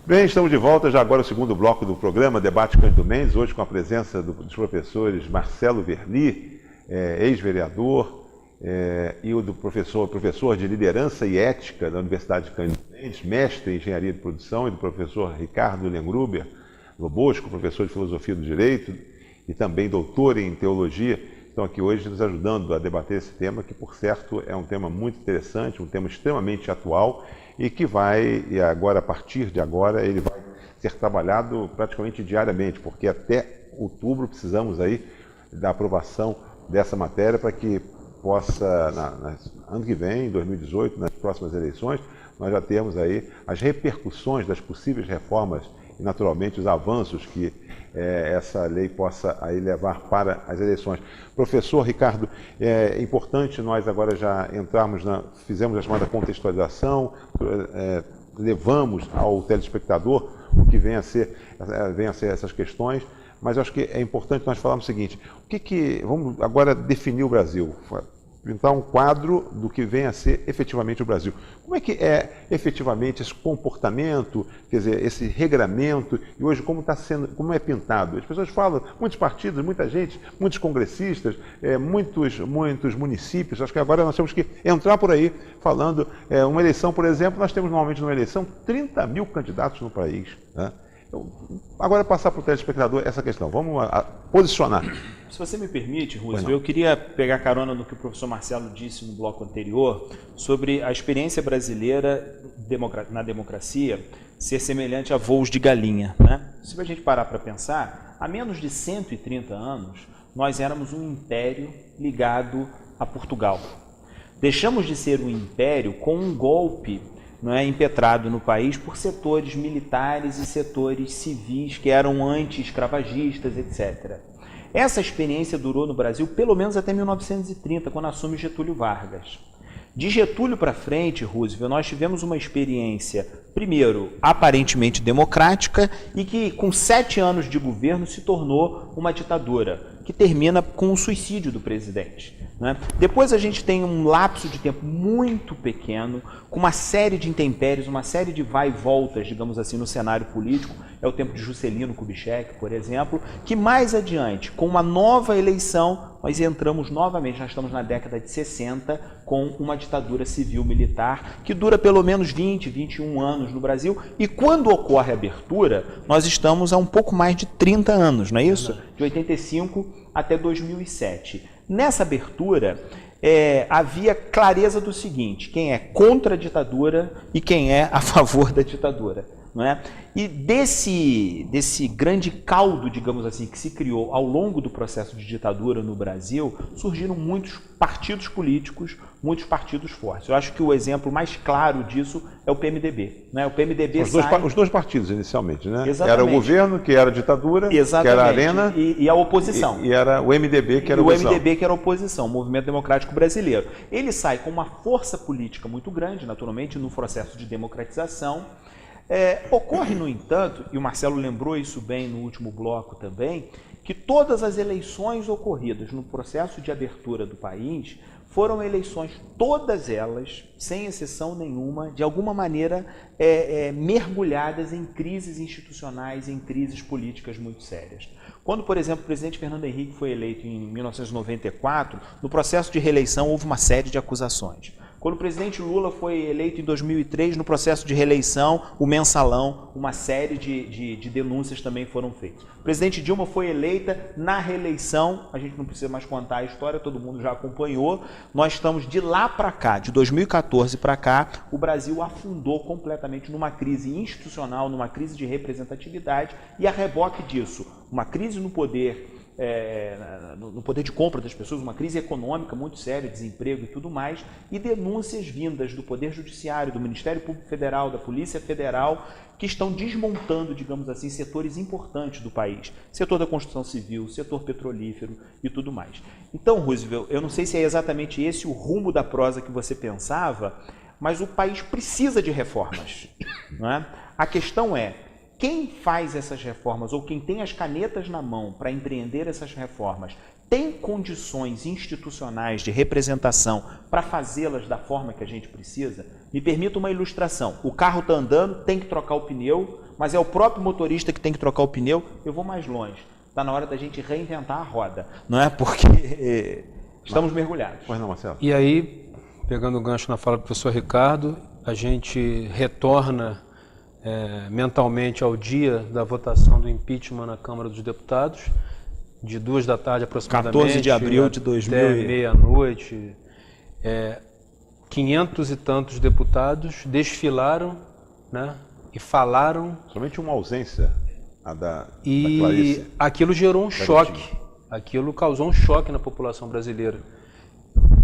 Bem, estamos de volta já agora o segundo bloco do programa Debate Cândido Mendes, hoje com a presença dos professores Marcelo Verli, ex-vereador, e o do professor de Liderança e Ética da Universidade Cândido Mendes, mestre em Engenharia de Produção, e do professor Ricardo Lengruber Lobosco, professor de Filosofia do Direito e também doutor em Teologia. Estão aqui hoje nos ajudando a debater esse tema, que, por certo, é um tema muito interessante, um tema extremamente atual e que e agora, a partir de agora, ele vai ser trabalhado praticamente diariamente, porque até outubro precisamos aí da aprovação dessa matéria para que possa, ano que vem, em 2018, nas próximas eleições, nós já temos aí as repercussões das possíveis reformas e, naturalmente, os avanços que essa lei possa aí levar para as eleições. Professor Ricardo, é importante nós agora já entrarmos fizemos a chamada contextualização, levamos ao telespectador o que vem a ser essas questões, mas eu acho que é importante nós falarmos o seguinte: vamos agora definir o Brasil, pintar um quadro do que vem a ser efetivamente o Brasil. Como é que é efetivamente esse comportamento, quer dizer, esse regramento, e hoje como é pintado? As pessoas falam, muitos partidos, muita gente, muitos congressistas, muitos municípios. Acho que agora nós temos que entrar por aí falando, uma eleição, por exemplo, nós temos normalmente numa eleição 30 mil candidatos no país, né? Agora passar para o telespectador essa questão, vamos posicionar. Se você me permite, Roosevelt, eu queria pegar carona no que o professor Marcelo disse no bloco anterior sobre a experiência brasileira na democracia ser semelhante a voos de galinha, né? Se a gente parar para pensar, há menos de 130 anos, nós éramos um império ligado a Portugal. Deixamos de ser um império com um golpe impetrado no país por setores militares e setores civis que eram anti-escravagistas, etc. Essa experiência durou no Brasil pelo menos até 1930, quando assume Getúlio Vargas. De Getúlio para frente, Roosevelt, nós tivemos uma experiência, primeiro, aparentemente democrática e que, com 7 anos de governo, se tornou uma ditadura, que termina com o suicídio do presidente, né? Depois a gente tem um lapso de tempo muito pequeno, com uma série de intempéries, uma série de vai e voltas, digamos assim, no cenário político. É o tempo de Juscelino Kubitschek, por exemplo, que mais adiante, com uma nova eleição, nós entramos novamente, nós estamos na década de 60, com uma ditadura civil-militar que dura pelo menos 20, 21 anos no Brasil, e quando ocorre a abertura, nós estamos há um pouco mais de 30 anos, não é isso? De 85 até 2007. Nessa abertura, havia clareza do seguinte: quem é contra a ditadura e quem é a favor da ditadura, não é? E desse grande caldo, digamos assim, que se criou ao longo do processo de ditadura no Brasil, surgiram muitos partidos políticos, muitos partidos fortes. Eu acho que o exemplo mais claro disso é o PMDB, né? O PMDB os dois partidos inicialmente, né? Exatamente. Era o governo, que era a ditadura, exatamente, que era a Arena, e a oposição. E era o MDB, que era a oposição. O MDB, que era a oposição, o Movimento Democrático Brasileiro. Ele sai com uma força política muito grande, naturalmente, no processo de democratização. Ocorre, no entanto, e o Marcelo lembrou isso bem no último bloco também, que todas as eleições ocorridas no processo de abertura do país foram eleições, todas elas, sem exceção nenhuma, de alguma maneira mergulhadas em crises institucionais, em crises políticas muito sérias. Quando, por exemplo, o presidente Fernando Henrique foi eleito em 1994, no processo de reeleição houve uma série de acusações. Quando o presidente Lula foi eleito em 2003, no processo de reeleição, o mensalão, uma série de denúncias também foram feitas. O presidente Dilma foi eleita na reeleição, a gente não precisa mais contar a história, todo mundo já acompanhou. Nós estamos de lá para cá, de 2014 para cá, o Brasil afundou completamente numa crise institucional, numa crise de representatividade, e a reboque disso, uma crise no poder de compra das pessoas, uma crise econômica muito séria, desemprego e tudo mais, e denúncias vindas do Poder Judiciário, do Ministério Público Federal, da Polícia Federal, que estão desmontando, digamos assim, setores importantes do país. Setor da construção civil, setor petrolífero e tudo mais. Então, Roosevelt, eu não sei se é exatamente esse o rumo da prosa que você pensava, mas o país precisa de reformas, não é? A questão é, quem faz essas reformas, ou quem tem as canetas na mão para empreender essas reformas, tem condições institucionais de representação para fazê-las da forma que a gente precisa? Me permita uma ilustração. O carro está andando, tem que trocar o pneu, mas é o próprio motorista que tem que trocar o pneu. Eu vou mais longe. Está na hora da gente reinventar a roda. Não é porque estamos mergulhados. Pois não, Marcelo? E aí, pegando o gancho na fala do professor Ricardo, a gente retorna mentalmente ao dia da votação do impeachment na Câmara dos Deputados, de 2 da tarde aproximadamente, 14 de abril de 2000 até meia-noite. 500 e tantos deputados desfilaram, né, e falaram. Somente uma ausência, a da Clarice. E aquilo gerou um choque, aquilo causou um choque na população brasileira.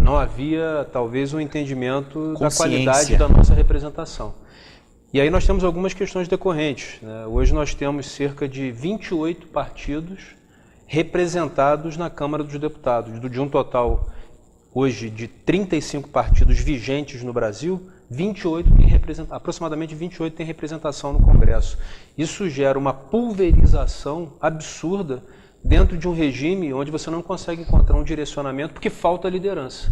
Não havia, talvez, um entendimento da qualidade da nossa representação. E aí nós temos algumas questões decorrentes, né? Hoje nós temos cerca de 28 partidos representados na Câmara dos Deputados. De um total, hoje, de 35 partidos vigentes no Brasil, aproximadamente 28 têm representação no Congresso. Isso gera uma pulverização absurda dentro de um regime onde você não consegue encontrar um direcionamento porque falta liderança.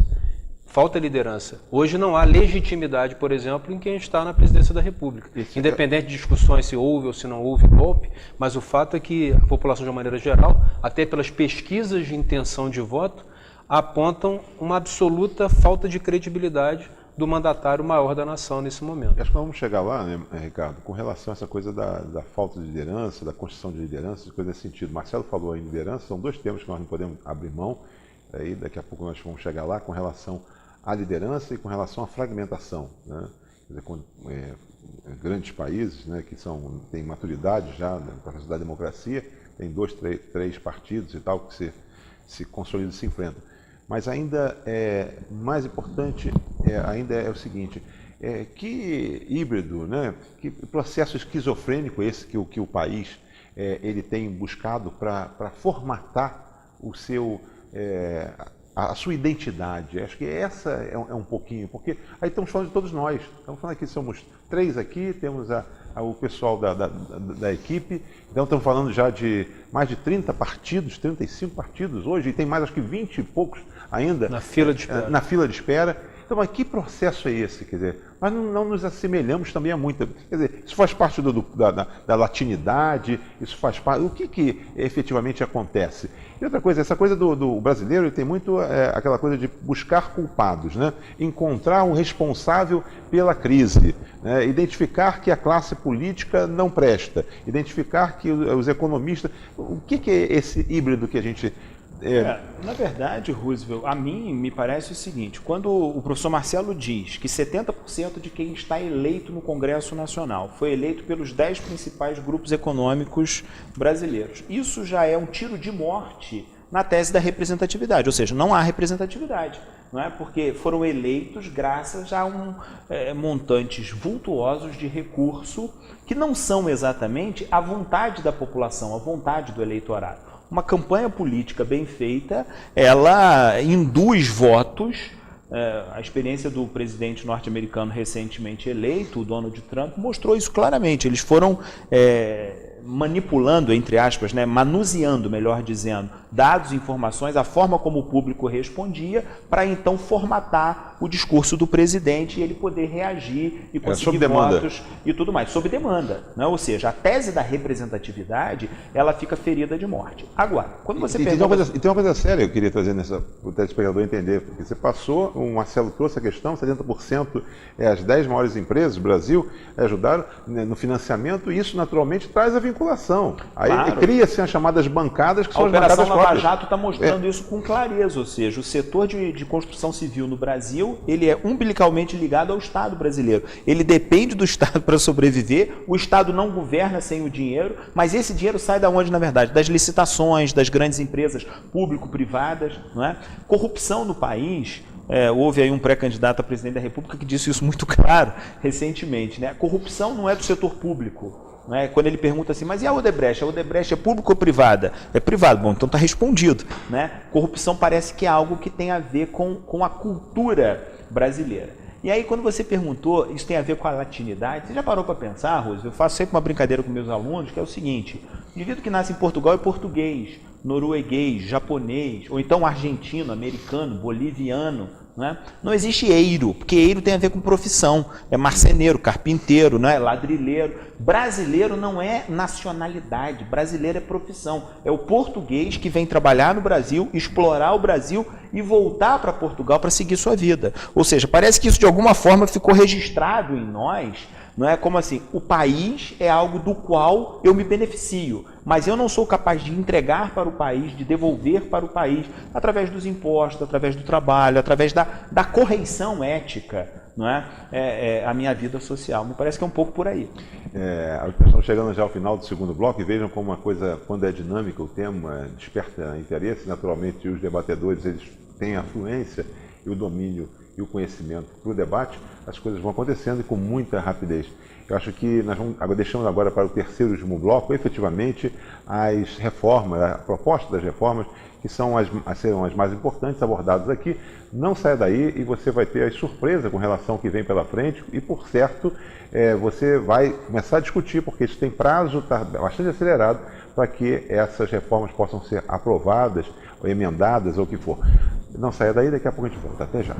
Falta liderança. Hoje não há legitimidade, por exemplo, em quem está na presidência da República. Independente de discussões se houve ou se não houve golpe, mas o fato é que a população, de uma maneira geral, até pelas pesquisas de intenção de voto, apontam uma absoluta falta de credibilidade do mandatário maior da nação nesse momento. Acho que nós vamos chegar lá, né, Ricardo, com relação a essa coisa da falta de liderança, da construção de liderança, coisa nesse sentido. Marcelo falou em liderança, são 2 temas que nós não podemos abrir mão, aí daqui a pouco nós vamos chegar lá com relação à liderança e com relação à fragmentação, né? Quer dizer, grandes países, né, que têm maturidade já, né, para a democracia, tem 2, 3 partidos e tal, que se consolidam e se enfrentam. Mas ainda mais importante ainda é o seguinte, que híbrido, né, que processo esquizofrênico esse que o país ele tem buscado para formatar a sua identidade. Acho que essa é um pouquinho, porque aí estamos falando de todos nós. Estamos falando aqui, somos 3 aqui, temos o pessoal da equipe, então estamos falando já de mais de 30 partidos, 35 partidos hoje, e tem mais acho que 20 e poucos ainda na fila de espera. Na fila de espera. Então, mas que processo é esse? Quer dizer, nós não nos assemelhamos também a muita. Quer dizer, isso faz parte da latinidade, isso faz parte. O que efetivamente acontece? E outra coisa, essa coisa do brasileiro, ele tem muito aquela coisa de buscar culpados, né? Encontrar o responsável pela crise, né? Identificar que a classe política não presta, identificar que os economistas. O que é esse híbrido que a gente. Na verdade, Roosevelt, a mim me parece o seguinte, quando o professor Marcelo diz que 70% de quem está eleito no Congresso Nacional foi eleito pelos 10 principais grupos econômicos brasileiros, isso já é um tiro de morte na tese da representatividade, ou seja, não há representatividade, não é? Porque foram eleitos graças a montantes vultuosos de recurso que não são exatamente a vontade da população, a vontade do eleitorado. Uma campanha política bem feita, ela induz votos. A experiência do presidente norte-americano recentemente eleito, o Donald Trump, mostrou isso claramente. Eles foram manipulando, entre aspas, né, manuseando, melhor dizendo, dados e informações, a forma como o público respondia, para então formatar o discurso do presidente e ele poder reagir e conseguir votos e tudo mais, sob demanda, né? Ou seja, a tese da representatividade, ela fica ferida de morte. Agora, quando você pergunta... Tem uma coisa séria que eu queria trazer para o telespectador entender, porque você passou, o Marcelo trouxe a questão, 70% as 10 maiores empresas do Brasil ajudaram no financiamento, e isso naturalmente traz a vinculação. Aí cria-se as chamadas bancadas, que são as bancadas próprias. A Operação Lava Jato está mostrando isso com clareza, ou seja, o setor de construção civil no Brasil, ele é umbilicalmente ligado ao Estado brasileiro. Ele depende do Estado para sobreviver, o Estado não governa sem o dinheiro, mas esse dinheiro sai da onde, na verdade? Das licitações, das grandes empresas público-privadas, não é? Corrupção no país... houve aí um pré-candidato a presidente da República que disse isso muito claro recentemente, né? A corrupção não é do setor público. Né? Quando ele pergunta assim, mas e a Odebrecht? A Odebrecht é pública ou privada? É privada. Bom, então está respondido. Né? Corrupção parece que é algo que tem a ver com a cultura brasileira. E aí, quando você perguntou, isso tem a ver com a latinidade, você já parou para pensar, Rose? Eu faço sempre uma brincadeira com meus alunos, que é o seguinte, indivíduo que nasce em Portugal é português, norueguês, japonês, ou então argentino, americano, boliviano. Não existe eiro, porque eiro tem a ver com profissão, é marceneiro, carpinteiro, ladrilheiro. Brasileiro não é nacionalidade, brasileiro é profissão, é o português que vem trabalhar no Brasil, explorar o Brasil e voltar para Portugal para seguir sua vida. Ou seja, parece que isso de alguma forma ficou registrado em nós, não é como assim, o país é algo do qual eu me beneficio, mas eu não sou capaz de entregar para o país, de devolver para o país, através dos impostos, através do trabalho, através da correição ética, não é? A minha vida social. Me parece que é um pouco por aí. Estamos chegando já ao final do segundo bloco e vejam como uma coisa, quando é dinâmica, o tema desperta interesse. Naturalmente, os debatedores eles têm a fluência e o domínio e o conhecimento para o debate, as coisas vão acontecendo e com muita rapidez. Eu acho que nós vamos, deixando agora para o terceiro e último bloco, efetivamente, as reformas, a proposta das reformas, que serão as mais importantes abordadas aqui. Não saia daí e você vai ter a surpresa com relação ao que vem pela frente e, por certo, você vai começar a discutir, porque isso tem prazo, está bastante acelerado, para que essas reformas possam ser aprovadas, ou emendadas, ou o que for. Não saia daí, daqui a pouco a gente volta. Até já.